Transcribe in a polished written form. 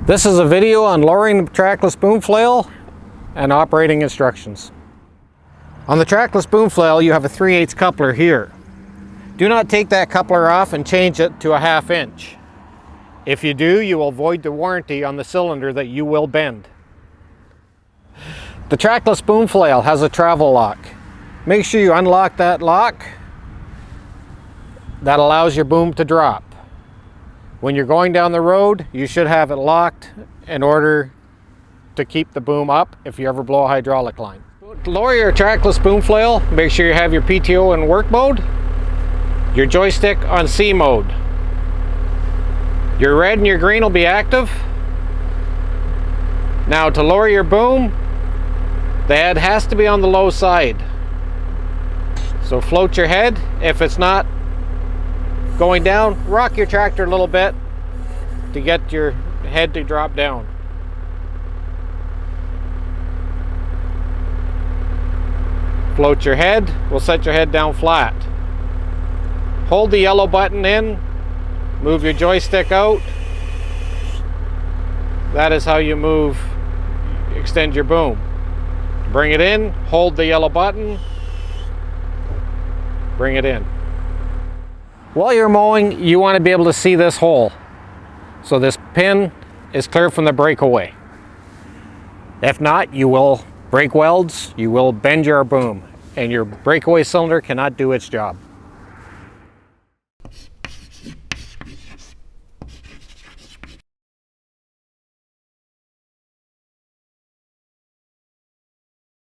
This is a video on lowering the Trackless Boom Flail and operating instructions. On the Trackless Boom Flail, you have a 3/8 coupler here. Do not take that coupler off and change it to a 1/2 inch. If you do, you will void the warranty on the cylinder that you will bend. The Trackless Boom Flail has a travel lock. Make sure you unlock that lock. That allows your boom to drop. When you're going down the road, you should have it locked in order to keep the boom up if you ever blow a hydraulic line. To lower your Trackless Boom Flail, make sure you have your PTO in work mode, your joystick on C mode. Your red and your green will be active. Now to lower your boom, the head has to be on the low side. So float your head. If it's not going down, rock your tractor a little bit to get your head to drop down. Float your head, we'll set your head down flat. Hold the yellow button in, move your joystick out. That is how you extend your boom. Bring it in, hold the yellow button, bring it in. While you're mowing, you want to be able to see this hole. So this pin is clear from the breakaway. If not, you will break welds, you will bend your boom, and your breakaway cylinder cannot do its job.